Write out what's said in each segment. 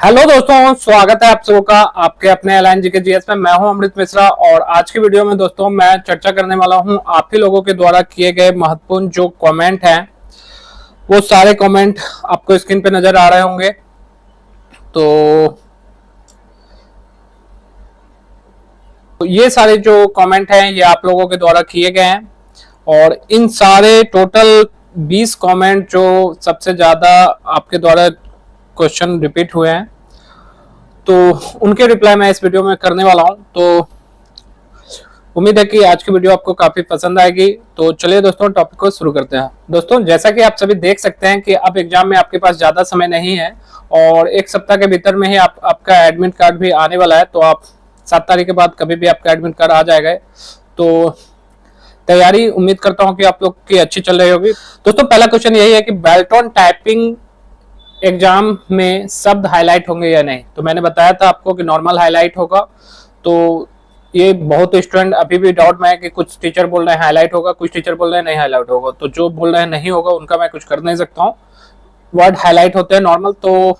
Hello दोस्तों, स्वागत है आप सबों का आपके अपने एलाइन जी के जीएस में। मैं हूं अमृत मिश्रा और आज की वीडियो में दोस्तों मैं चर्चा करने वाला हूं आप ही लोगों के द्वारा किए गए महत्वपूर्ण जो कमेंट हैं, वो सारे कमेंट आपको स्क्रीन पे नजर आ रहे होंगे। तो ये सारे जो कमेंट हैं ये आप लोगों के द्वारा किए गए हैं और इन सारे टोटल 20 कमेंट जो सबसे ज्यादा आपके द्वारा क्वेश्चन रिपीट हुए हैं, तो उनके रिप्लाई मैं इस वीडियो में करने वाला हूं। तो उम्मीद है कि आज की वीडियो आपको काफी पसंद आएगी। तो चलिए दोस्तों टॉपिक को शुरू करते हैं। दोस्तों जैसा कि आप सभी देख सकते हैं कि अब एग्जाम में आपके पास ज्यादा समय नहीं है और एक सप्ताह के भीतर में ही आपका एडमिट कार्ड भी आने वाला है। तो आप 7 तारीख के बाद कभी भी आपका एडमिट कार्ड आ जाएगा। तो तैयारी उम्मीद करता हूँ कि आप लोग की अच्छी चल रही होगी। दोस्तों पहला क्वेश्चन यही है कि बेल्टन टाइपिंग एग्जाम में शब्द हाईलाइट होंगे या नहीं। तो मैंने बताया था आपको कि नॉर्मल हाईलाइट होगा। तो ये बहुत स्टूडेंट अभी भी डाउट में है कि कुछ टीचर बोल रहे हैं हाईलाइट होगा, कुछ टीचर बोल रहे हैं नहीं हाईलाइट होगा। तो जो बोल रहे हैं नहीं होगा उनका मैं कुछ कर नहीं सकता हूँ। वर्ड हाईलाइट होते हैं नॉर्मल, तो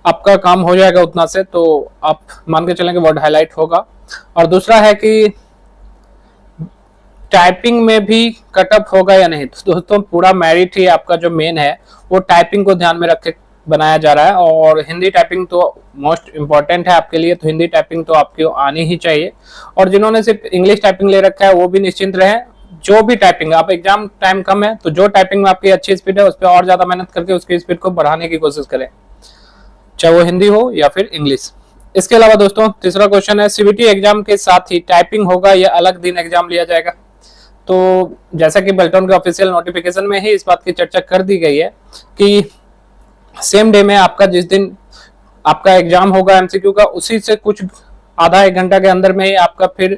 आपका काम हो जाएगा उतना से। तो आप मान के चलेंगे वर्ड हाईलाइट होगा। और दूसरा है कि टाइपिंग में भी कटअप होगा या नहीं। तो दोस्तों पूरा मेरिट ही आपका जो मेन है वो टाइपिंग को ध्यान में रख के बनाया जा रहा है और हिंदी टाइपिंग तो मोस्ट इम्पॉर्टेंट है आपके लिए। तो हिंदी टाइपिंग तो आपको आनी ही चाहिए। और जिन्होंने सिर्फ इंग्लिश टाइपिंग ले रखा है वो भी निश्चिंत रहे। जो भी टाइपिंग, आप एग्जाम टाइम कम है तो जो टाइपिंग में आपकी अच्छी स्पीड है उस पर और ज्यादा मेहनत करके उसकी स्पीड को बढ़ाने की कोशिश करें, चाहे वो हिंदी हो या फिर इंग्लिश। इसके अलावा दोस्तों तीसरा क्वेश्चन है, सीबीटी एग्जाम के साथ ही टाइपिंग होगा या अलग दिन एग्जाम लिया जाएगा। तो जैसा कि बेल्टन के ऑफिशियल नोटिफिकेशन में ही इस बात की चर्चा कर दी गई है कि सेम डे में आपका जिस दिन आपका एग्जाम होगा एमसीक्यू का, उसी से कुछ आधा एक घंटा के अंदर में ही आपका फिर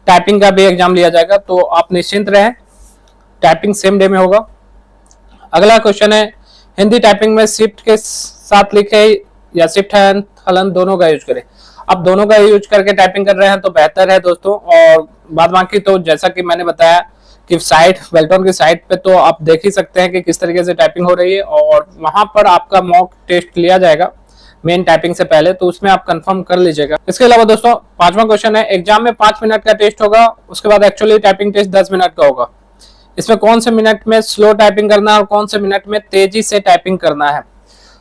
टाइपिंग का भी एग्जाम लिया जाएगा। तो आप निश्चिंत रहें, टाइपिंग सेम डे में होगा। अगला क्वेश्चन है, हिंदी टाइपिंग में शिफ्ट के साथ लिखे या शिफ्ट एंड हलन दोनों का यूज करें। आप दोनों का यूज करके टाइपिंग कर रहे हैं तो बेहतर है दोस्तों। और बाद बाकी तो जैसा कि मैंने बताया कि साइट बेल्टन की साइट पे तो आप देख ही सकते हैं कि किस तरीके से टाइपिंग हो रही है और वहां पर आपका मॉक टेस्ट लिया जाएगा मेन टाइपिंग से पहले, तो उसमें आप कंफर्म कर लीजिएगा। इसके अलावा दोस्तों पांचवा क्वेश्चन है, एग्जाम में 5 मिनट का टेस्ट होगा, उसके बाद एक्चुअली टाइपिंग टेस्ट 10 मिनट का होगा। इसमें कौन से मिनट में स्लो टाइपिंग करना है और कौन से मिनट में तेजी से टाइपिंग करना है।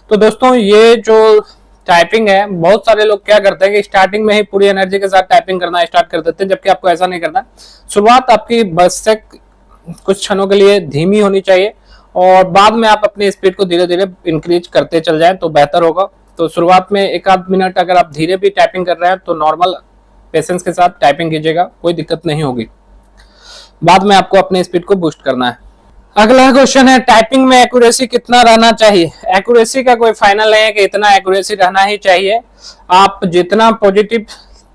तो दोस्तों ये जो टाइपिंग है, बहुत सारे लोग क्या करते हैं कि स्टार्टिंग में ही पूरी एनर्जी के साथ टाइपिंग करना स्टार्ट कर देते हैं, जबकि आपको ऐसा नहीं करना। शुरुआत आपकी बस से कुछ क्षणों के लिए धीमी होनी चाहिए और बाद में आप अपनी स्पीड को धीरे धीरे इंक्रीज करते चल जाएं तो बेहतर होगा। तो शुरुआत में 1-आध मिनट अगर आप धीरे भी टाइपिंग कर रहे हैं तो नॉर्मल पेशेंस के साथ टाइपिंग कीजिएगा, कोई दिक्कत नहीं होगी। बाद में आपको अपनी स्पीड को बूस्ट करना है। अगला क्वेश्चन है, टाइपिंग में एक्यूरेसी कितना रहना चाहिए। एक्यूरेसी का कोई फाइनल नहीं है कि इतना एक्यूरेसी रहना ही चाहिए। आप जितना पॉजिटिव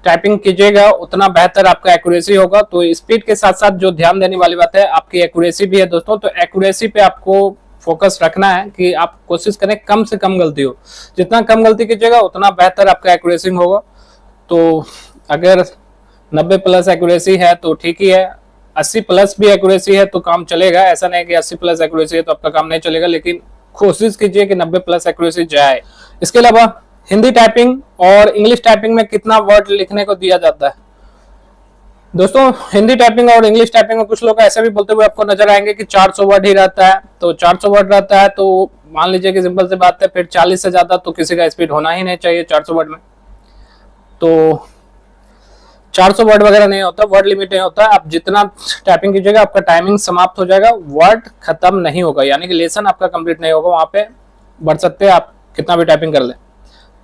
टाइपिंग कीजिएगा उतना बेहतर आपका एक्यूरेसी होगा। तो स्पीड के साथ साथ जो ध्यान देने वाली बात है आपकी एक्यूरेसी भी है दोस्तों। तो एक्यूरेसी पे आपको फोकस रखना है कि आप कोशिश करें कम से कम गलती हो। जितना कम गलती कीजिएगा उतना बेहतर आपका एक्यूरेसी होगा। तो अगर 90+ एक्यूरेसी है तो ठीक ही है, 80+ भी एक्यूरेसी है तो काम चलेगा। ऐसा नहीं कि 80+ एक्यूरेसी है तो आपका काम नहीं चलेगा, लेकिन कोशिश कीजिए कि 90+ एक्यूरेसी जाए। इसके अलावा हिंदी टाइपिंग और इंग्लिश टाइपिंग में कितना वर्ड लिखने को दिया जाता है। दोस्तों हिंदी टाइपिंग और इंग्लिश टाइपिंग में कुछ लोग ऐसे भी बोलते हुए आपको नजर आएंगे कि 400 वर्ड ही रहता है। तो 400 वर्ड रहता है तो मान लीजिए कि सिंपल सी बात है, फिर 40 से ज्यादा तो किसी का स्पीड होना ही नहीं चाहिए 400 वर्ड में। तो 400 वर्ड वगैरह नहीं होता, वर्ड लिमिट नहीं होता। आप जितना टाइपिंग कीजिएगा आपका टाइमिंग समाप्त हो जाएगा, वर्ड खत्म नहीं होगा, यानी कि लेसन आपका कंप्लीट नहीं होगा। वहां पे बढ़ सकते हैं आप कितना भी टाइपिंग कर ले,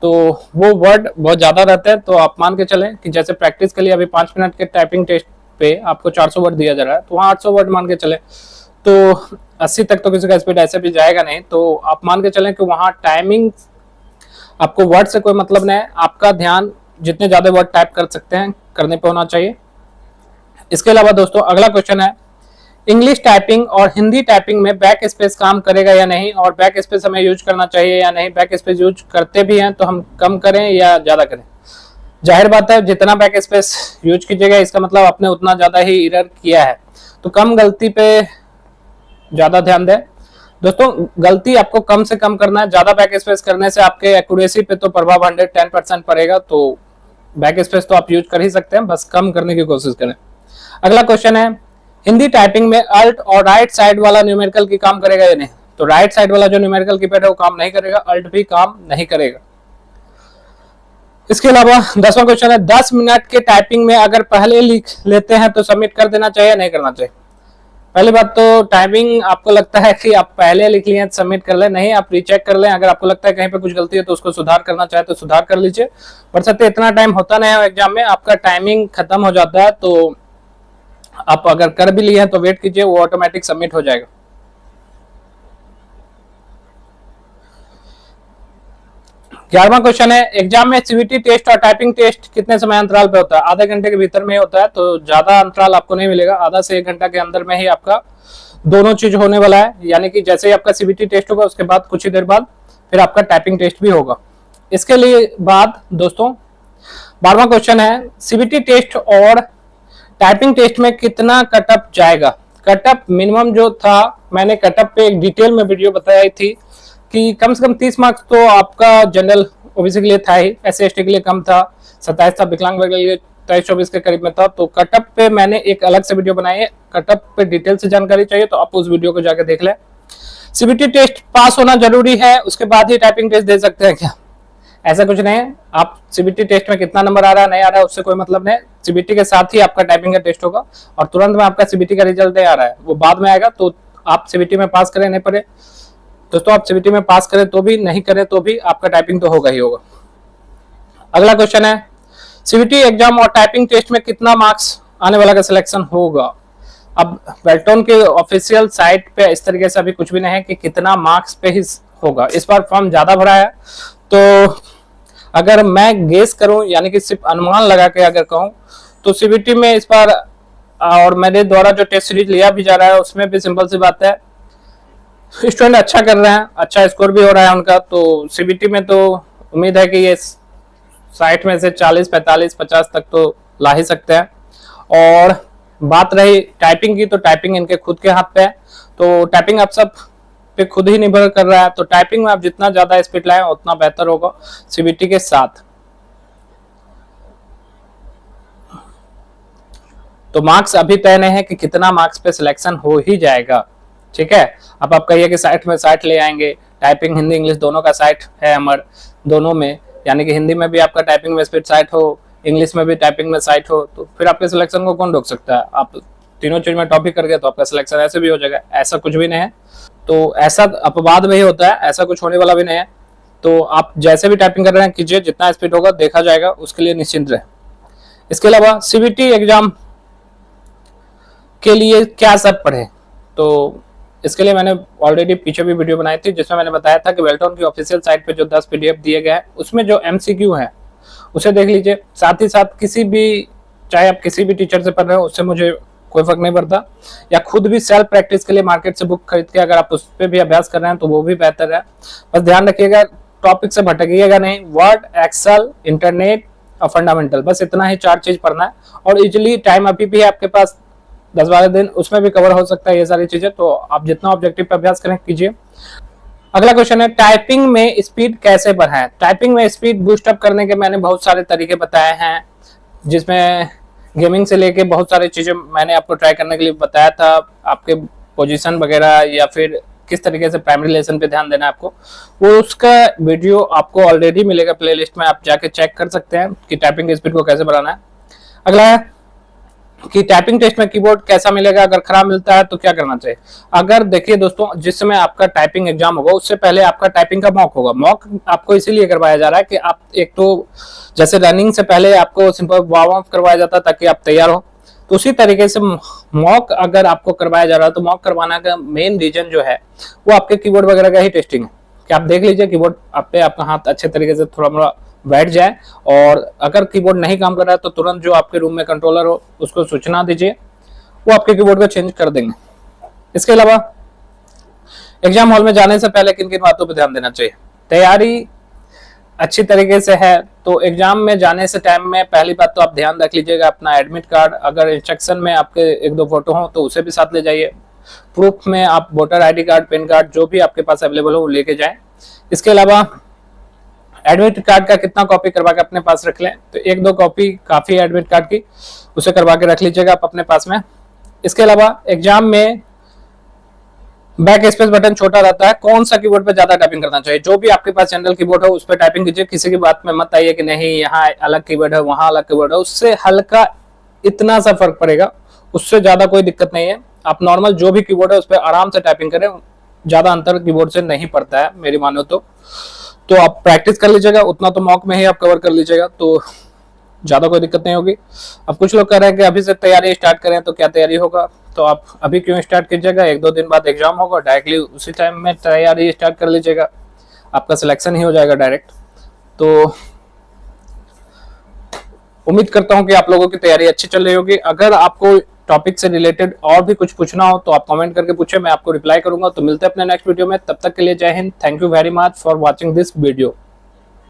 तो वो वर्ड बहुत ज्यादा रहते हैं। तो आप मान के चलें कि जैसे प्रैक्टिस के लिए अभी 5 मिनट के टाइपिंग टेस्ट पे आपको 400 वर्ड दिया जा रहा है, तो वहाँ 800 वर्ड मान के चले तो 80 तक तो किसी का स्पीड ऐसे भी जाएगा नहीं। तो आप मान के चलें कि वहाँ टाइमिंग आपको वर्ड से कोई मतलब नहीं है, आपका ध्यान जितने ज्यादा वर्ड टाइप कर सकते हैं करने पे होना चाहिए। इसके अलावा दोस्तों अगला क्वेश्चन है, इंग्लिश टाइपिंग और हिंदी टाइपिंग में बैक स्पेस काम करेगा या नहीं और बैक स्पेस हमें यूज करना चाहिए या नहीं। बैक स्पेस यूज करते भी हैं तो हम कम करें या ज्यादा करें। जाहिर बात है जितना बैक स्पेस यूज कीजिएगा इसका मतलब आपने उतना ज्यादा ही एरर किया है। तो कम गलती पे ज्यादा ध्यान दें। दोस्तों गलती आपको कम से कम करना है, ज्यादा बैक स्पेस करने से आपके एक्यूरेसी पे तो प्रभाव 110% पड़ेगा, तो बैक स्पेस तो आप यूज कर ही सकते हैं, बस कम करने की कोशिश करें। अगला क्वेश्चन है, हिंदी टाइपिंग में अल्ट और राइट साइड वाला न्यूमेरिकल की काम करेगा या नहीं? तो राइट साइड वाला जो न्यूमेरिकल कीपैड है वो काम नहीं करेगा, अल्ट भी काम नहीं करेगा। इसके अलावा 10वां क्वेश्चन है, 10 मिनट के टाइपिंग में अगर पहले लिख लेते हैं तो सबमिट कर देना चाहिए, नहीं करना चाहिए? पहली बात तो टाइपिंग आपको लगता है कि आप पहले लिख लिए सबमिट कर लें, नहीं, आप रीचेक कर लें। अगर आपको लगता है कहीं पे कुछ गलती है तो उसको सुधार करना चाहे तो सुधार कर लीजिए। पर सत्य इतना टाइम होता नहीं है एग्जाम में, आपका टाइमिंग खत्म हो जाता है, तो आप अगर कर भी लिए हैं तो वेट कीजिए, वो ऑटोमेटिक सबमिट हो जाएगा। 11वां क्वेश्चन है, एग्जाम में सीवीटी टेस्ट और टाइपिंग टेस्ट कितने समय अंतराल पे होता है? आधे घंटे के भीतर में होता है, तो ज्यादा अंतराल आपको नहीं मिलेगा, आधा से 1 घंटा के अंदर में ही आपका दोनों चीज होने वाला है। यानी कि जैसे ही आपका सीवीटी टेस्ट होगा उसके बाद कुछ ही देर बाद फिर आपका टाइपिंग टेस्ट भी होगा। इसके लिए बाद दोस्तों 12वां क्वेश्चन है, सीवीटी टेस्ट और टाइपिंग टेस्ट में कितना कटअप जाएगा? कटअप मिनिमम जो था, मैंने कटअप पे एक डिटेल में वीडियो बताई थी कि कम से कम 30 मार्क्स तो आपका जनरल ओबीसी के लिए था ही, SC/ST के लिए कम था, 27 था, विकलांग वर्ग के लिए 23-24 के करीब में था। तो कटअप पे मैंने एक अलग से वीडियो बनाई है, कटअप पे डिटेल से जानकारी चाहिए तो आप उस वीडियो को जाकर देख लें। सीबीटी टेस्ट पास होना जरूरी है, उसके बाद ही टाइपिंग टेस्ट दे सकते हैं क्या? ऐसा कुछ नहीं है। आप सीबीटी टेस्ट में कितना नंबर आ रहा है नहीं आ रहा है उससे कोई मतलब नहीं, सीबीटी के साथ ही आपका टाइपिंग का टेस्ट होगा और तुरंत में आपका सीबीटी का रिजल्ट नहीं आ रहा है, वो बाद में आएगा। तो आप सीबीटी में पास करें नहीं पड़े दोस्तों, आप सीबीटी में पास करें तो भी नहीं करें तो भी आपका टाइपिंग तो होगा ही होगा। अगला क्वेश्चन है, सीबीटी एग्जाम और टाइपिंग टेस्ट में कितना मार्क्स आने वाला का सिलेक्शन होगा? अब वेल्टन के ऑफिशियल साइट पे इस तरीके से अभी कुछ भी नहीं है कि कितना मार्क्स पे ही होगा। इस बार फॉर्म ज्यादा भरा है, तो अगर मैं गेस करूं यानी कि सिर्फ अनुमान लगा के अगर कहूं तो सीबीटी में इस बार और मेरे द्वारा जो टेस्ट सीरीज लिया भी जा रहा है उसमें भी सिंपल सी बात है, स्टूडेंट अच्छा कर रहे हैं, अच्छा स्कोर भी हो रहा है उनका। तो सीबीटी में तो उम्मीद है कि ये 60 में से 40, 45, 50 तक तो ला ही सकते हैं। और बात रही टाइपिंग की, तो टाइपिंग इनके खुद के हाथ पे है, तो टाइपिंग आप सब पे खुद ही निर्भर कर रहा है। तो टाइपिंग में आप जितना ज्यादा स्पीड लाएं उतना बेहतर होगा सीबीटी के साथ। तो मार्क्स अभी तय नहीं है कि कितना मार्क्स पे सिलेक्शन हो ही जाएगा, ठीक है। अब आप कहिए कि 60 में 60 ले आएंगे, टाइपिंग हिंदी इंग्लिश दोनों का 60 है हमारे दोनों में, यानी कि हिंदी में भी आपका टाइपिंग में स्पीड 60 हो, इंग्लिश में भी टाइपिंग में 60 हो, तो फिर आपके सिलेक्शन को कौन रोक सकता है? आप तीनों चीज में टॉपिक कर गए तो आपका सिलेक्शन ऐसे भी हो जाएगा। ऐसा कुछ भी नहीं है, तो ऐसा अपवाद में ही होता है, ऐसा कुछ होने वाला भी नहीं है। तो आप जैसे भी टाइपिंग कर रहे हैं कीजिए, जितना स्पीड होगा देखा जाएगा, उसके लिए निश्चिंत रहे। इसके अलावा सीबीटी एग्जाम के लिए क्या सब पढ़े, तो इसके लिए मैंने ऑलरेडी पीछे भी वीडियो बनाई थी जिसमें मैंने बताया था कि वेल्टन की ऑफिशियल साइट पे जो 10 पीडीएफ दिए गए हैं उसमें जो एमसीक्यू है उसे देख लीजिए। साथ ही साथ किसी भी, चाहे आप किसी भी टीचर से पढ़ रहे हो उससे मुझे कोई फर्क नहीं पड़ता, या खुद भी सेल्फ प्रैक्टिस के लिए मार्केट से बुक खरीद के अगर आप उस पर भी अभ्यास कर रहे हैं तो वो भी बेहतर है। बस ध्यान रखिएगा टॉपिक से भटकिएगा नहीं, वर्ड, एक्सेल, इंटरनेट और फंडामेंटल, बस इतना ही 4 चीज पढ़ना है। और इजिली टाइम अभी भी है आपके पास 10-12 दिन, उसमें भी कवर हो सकता है ये सारी चीजें, तो आप जितना ऑब्जेक्टिव पे अभ्यास करें कीजिए। अगला क्वेश्चन है, टाइपिंग में स्पीड कैसे बढ़ाएं? टाइपिंग में स्पीड बूस्ट अप करने के मैंने बहुत सारे तरीके बताए हैं, जिसमें गेमिंग से लेके बहुत सारी चीजें मैंने आपको ट्राई करने के लिए बताया था। आपके पोजीशन वगैरह या फिर किस तरीके से प्राइमरी लेसन पे ध्यान देना है आपको, वो उसका वीडियो आपको ऑलरेडी मिलेगा प्लेलिस्ट में, आप जाके चेक कर सकते हैं कि टाइपिंग की स्पीड को कैसे बढ़ाना है। अगला है कि टाइपिंग टेस्ट में कीबोर्ड कैसा मिलेगा, अगर खराब मिलता है तो क्या करना चाहिए? अगर देखिए दोस्तों, जिस समय आपका टाइपिंग एग्जाम होगा उससे पहले आपका टाइपिंग का मॉक होगा। मॉक आपको इसीलिए करवाया जा रहा है कि आप एक तो जैसे रनिंग से पहले आपको सिंपल वार्म अप करवाया जाता ताकि आप तैयार हो, तो उसी तरीके से मॉक अगर आपको करवाया जा रहा है तो मॉक करवाना का मेन रीजन जो है वो आपके कीबोर्ड वगैरह का ही टेस्टिंग है कि आप देख लीजिए कीबोर्ड आप पे आपका हाथ अच्छे तरीके से थोड़ा मोड़ा बैठ जाए, और अगर कीबोर्ड नहीं काम कर रहा है तो तुरंत जो आपके रूम में कंट्रोलर हो उसको सूचना दीजिए, वो आपके कीबोर्ड को चेंज कर देंगे। इसके अलावा एग्जाम हॉल में जाने से पहले किन किन बातों पर ध्यान देना चाहिए? तैयारी अच्छी तरीके से है तो एग्जाम में जाने से टाइम में पहली बात तो आप ध्यान रख लीजिएगा अपना एडमिट कार्ड, अगर इंस्ट्रक्शन में आपके 1-2 फोटो हो तो उसे भी साथ ले जाइए। प्रूफ में आप voter ID card, pan card जो भी आपके पास अवेलेबल हो वो लेके जाएं। इसके अलावा एडमिट कार्ड का कितना कॉपी करवा के अपने पास रख लें, तो 1-2 कॉपी काफी है एडमिट कार्ड की, उसे करवा के रख लीजिएगा आप अपने पास में। इसके अलावा एग्जाम में बैक स्पेस बटन छोटा रहता है, कौन सा कीबोर्ड पे ज्यादा टाइपिंग करना चाहिए, जो भी आपके पास जनरल कीबोर्ड हो उस पर टाइपिंग कीजिए। किसी की बात में मत आइए कि नहीं यहाँ अलग कीबोर्ड है वहां अलग कीबोर्ड है, उससे हल्का इतना सा फर्क पड़ेगा, उससे ज्यादा कोई दिक्कत नहीं है। आप नॉर्मल जो भी कीबोर्ड है उस पर आराम से टाइपिंग करें, ज्यादा अंतर कीबोर्ड से नहीं पड़ता है मेरी मानो तो आप प्रैक्टिस कर लीजिएगा, उतना तो मॉक में ही आप कवर कर लीजिएगा, तो ज्यादा कोई दिक्कत नहीं होगी। अब कुछ लोग कह रहे हैं कि अभी से तैयारी स्टार्ट करें, तो क्या तैयारी होगा, तो आप अभी क्यों स्टार्ट कीजिएगा, 1-2 दिन बाद एग्जाम होगा, डायरेक्टली उसी टाइम में तैयारी स्टार्ट कर लीजिएगा, आपका सिलेक्शन ही हो जाएगा डायरेक्ट। तो उम्मीद करता हूं कि आप लोगों की तैयारी अच्छी चल रही होगी। अगर आपको टॉपिक से रिलेटेड और भी कुछ पूछना हो तो आप कमेंट करके पूछे, मैं आपको रिप्लाई करूंगा। तो मिलते हैं अपने नेक्स्ट वीडियो में, तब तक के लिए जय Hind. Thank you very much for watching this video.